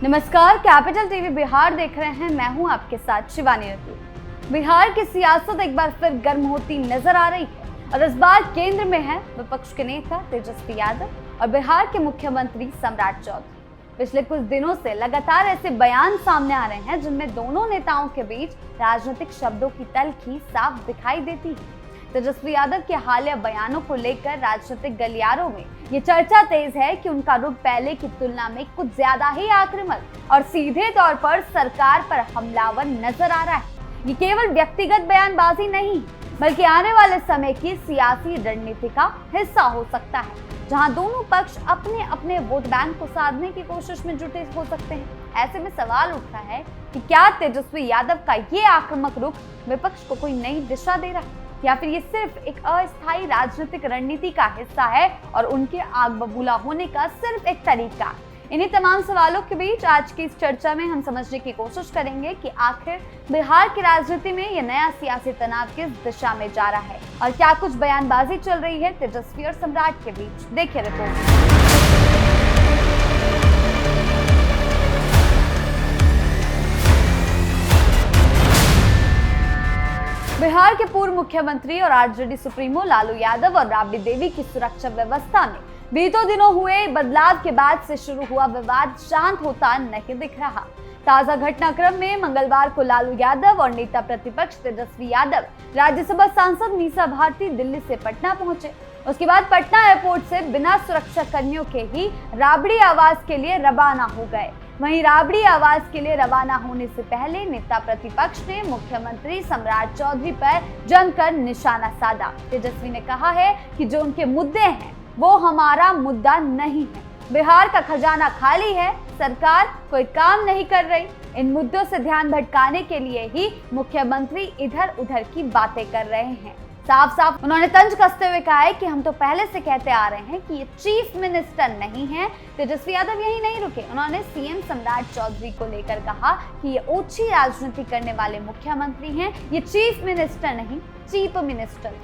नमस्कार, capital TV Bihar देख रहे हैं। मैं हूं आपके साथ शिवानी रतूर। बिहार की सियासत एक बार फिर गर्म होती नजर आ रही है और इस बार केंद्र में है विपक्ष के नेता तेजस्वी यादव और बिहार के मुख्यमंत्री सम्राट चौधरी। पिछले कुछ दिनों से लगातार ऐसे बयान सामने आ रहे हैं जिनमें दोनों नेताओं के बीच राजनीतिक शब्दों की तल्खी साफ दिखाई देती है। तेजस्वी यादव के हालिया बयानों को लेकर राजनीतिक गलियारों में ये चर्चा तेज है कि उनका रुख पहले की तुलना में कुछ ज्यादा ही आक्रामक और सीधे तौर पर सरकार पर हमलावर नजर आ रहा है। ये केवल व्यक्तिगत बयानबाजी नहीं बल्कि आने वाले समय की सियासी रणनीति का हिस्सा हो सकता है, जहां दोनों पक्ष अपने अपने वोट बैंक को साधने की कोशिश में जुटे हो सकते हैं। ऐसे में सवाल उठता है कि क्या तेजस्वी यादव का ये आक्रामक रुख विपक्ष को कोई नई दिशा दे रहा है या फिर ये सिर्फ एक अस्थायी राजनीतिक रणनीति का हिस्सा है और उनके आग बबूला होने का सिर्फ एक तरीका। इन्हीं तमाम सवालों के बीच आज की इस चर्चा में हम समझने की कोशिश करेंगे कि आखिर बिहार की राजनीति में ये नया सियासी तनाव किस दिशा में जा रहा है और क्या कुछ बयानबाजी चल रही है तेजस्वी और सम्राट के बीच। देखिए रिपोर्ट। बिहार के पूर्व मुख्यमंत्री और आरजेडी सुप्रीमो लालू यादव और राबड़ी देवी की सुरक्षा व्यवस्था में बीतों दिनों हुए बदलाव के बाद से शुरू हुआ विवाद शांत होता नहीं दिख रहा। ताजा घटनाक्रम में मंगलवार को लालू यादव और नेता प्रतिपक्ष तेजस्वी यादव राज्यसभा सांसद मीसा भारती दिल्ली से पटना पहुंचे। उसके बाद पटना एयरपोर्ट से बिना सुरक्षा कर्मियों के ही राबड़ी आवास के लिए रवाना हो गए। वहीं राबड़ी आवास के लिए रवाना होने से पहले नेता प्रतिपक्ष ने मुख्यमंत्री सम्राट चौधरी पर जमकर निशाना साधा। तेजस्वी ने कहा है कि जो उनके मुद्दे हैं वो हमारा मुद्दा नहीं है। बिहार का खजाना खाली है, सरकार कोई काम नहीं कर रही। इन मुद्दों से ध्यान भटकाने के लिए ही मुख्यमंत्री इधर उधर की बातें कर रहे हैं। साफ साफ उन्होंने तंज कसते हुए कहा है कि हम तो पहले से कहते आ रहे हैं कि ये चीफ मिनिस्टर नहीं है। तेजस्वी यादव यही नहीं रुके, उन्होंने सीएम सम्राट चौधरी को लेकर कहा कि ये ओछी राजनीति करने वाले मुख्यमंत्री हैं, ये चीफ मिनिस्टर नहीं चीफ मिनिस्टर।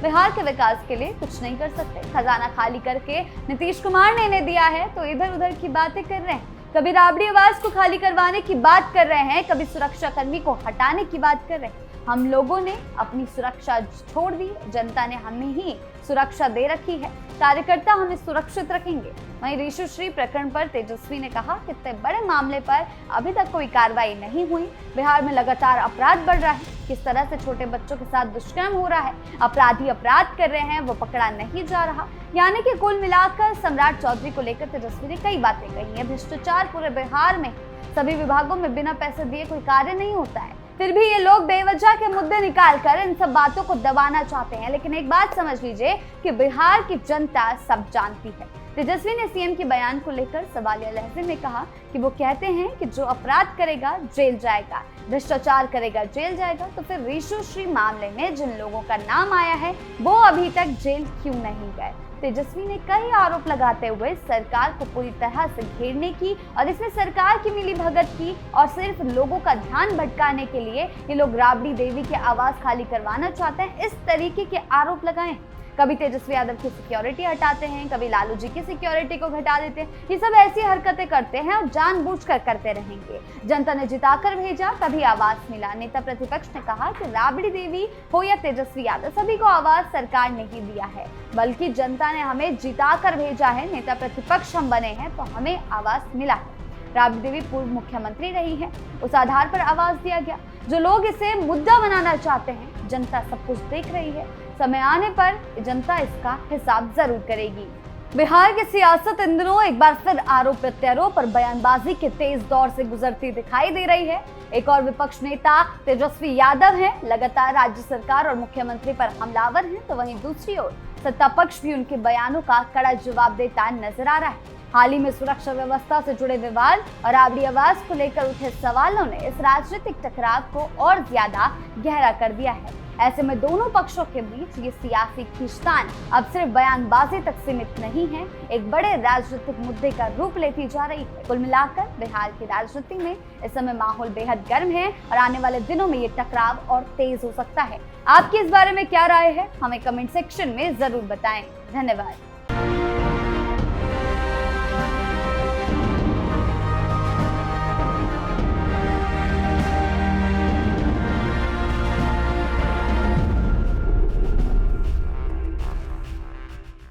बिहार के विकास के लिए कुछ नहीं कर सकते, खजाना खाली करके नीतीश कुमार ने इन्हें दिया है तो इधर उधर की बातें कर रहे हैं। कभी राबड़ी आवास को खाली करवाने की बात कर रहे हैं, कभी सुरक्षा कर्मी को हटाने की बात कर रहे हैं। हम लोगों ने अपनी सुरक्षा छोड़ दी, जनता ने हमें ही सुरक्षा दे रखी है, कार्यकर्ता हमें सुरक्षित रखेंगे। वहीं ऋषुश्री प्रकरण पर तेजस्वी ने कहा कि इतने बड़े मामले पर अभी तक कोई कार्रवाई नहीं हुई। बिहार में लगातार अपराध बढ़ रहा है, किस तरह से छोटे बच्चों के साथ दुष्कर्म हो रहा है, अपराधी अपराध कर रहे हैं, वो पकड़ा नहीं जा रहा। यानी कि कुल मिलाकर सम्राट चौधरी को लेकर तेजस्वी ने कई बातें कही है। भ्रष्टाचार पूरे बिहार में, सभी विभागों में बिना पैसे दिए कोई कार्य नहीं होता है, फिर भी ये लोग बेवजह के मुद्दे निकालकर इन सब बातों को दबाना चाहते हैं। लेकिन एक बात समझ लीजिए कि बिहार की जनता सब जानती है। तेजस्वी ने सीएम के बयान को लेकर सवालिया लहजे में कहा कि वो कहते हैं कि जो अपराध करेगा जेल जाएगा, भ्रष्टाचार करेगा जेल जाएगा, तो फिर ऋषुश्री मामले में जिन लोगों का नाम आया है वो अभी तक जेल क्यों नहीं गए। तेजस्वी ने कई आरोप लगाते हुए सरकार को पूरी तरह से घेरने की और इसमें सरकार की मिलीभगत की और सिर्फ लोगों का ध्यान भटकाने के लिए ये लोग राबड़ी देवी के आवास खाली करवाना चाहते हैं, इस तरीके के आरोप लगाए। कभी तेजस्वी यादव की सिक्योरिटी हटाते हैं, कभी लालू जी की सिक्योरिटी को घटा देते हैं। ये सब ऐसी हरकतें करते हैं और जानबूझकर करते रहेंगे। जनता ने जिताकर भेजा तभी आवास मिला। नेता प्रतिपक्ष ने कहा कि राबड़ी देवी हो या तेजस्वी यादव, सभी को आवास सरकार ने ही दिया है, बल्कि जनता ने हमें जिताकर भेजा है। नेता प्रतिपक्ष हम बने हैं तो हमें आवास मिला है। राबड़ी देवी पूर्व मुख्यमंत्री रही है, उस आधार पर आवास दिया गया। जो लोग इसे मुद्दा बनाना चाहते हैं, जनता सब कुछ देख रही है, समय आने पर जनता इसका हिसाब जरूर करेगी। बिहार की सियासत इन दिनों एक बार फिर आरोप प्रत्यारोप और बयानबाजी के तेज दौर से गुजरती दिखाई दे रही है। एक और विपक्ष नेता तेजस्वी यादव हैं, लगातार राज्य सरकार और मुख्यमंत्री पर हमलावर हैं, तो वहीं दूसरी ओर सत्ता पक्ष भी उनके बयानों का कड़ा जवाब देता नजर आ रहा है। हाल ही में सुरक्षा व्यवस्था से जुड़े विवाद और राबड़ी आवास को लेकर उठे सवालों ने इस राजनीतिक टकराव को और ज्यादा गहरा कर दिया है। ऐसे में दोनों पक्षों के बीच ये सियासी खींचतान अब सिर्फ बयानबाजी तक सीमित नहीं है, एक बड़े राजनीतिक मुद्दे का रूप लेती जा रही है। कुल मिलाकर बिहार की राजनीति में इस समय माहौल बेहद गर्म है और आने वाले दिनों में ये टकराव और तेज हो सकता है। आपकी इस बारे में क्या राय है, हमें कमेंट सेक्शन में जरूर बताएं। धन्यवाद।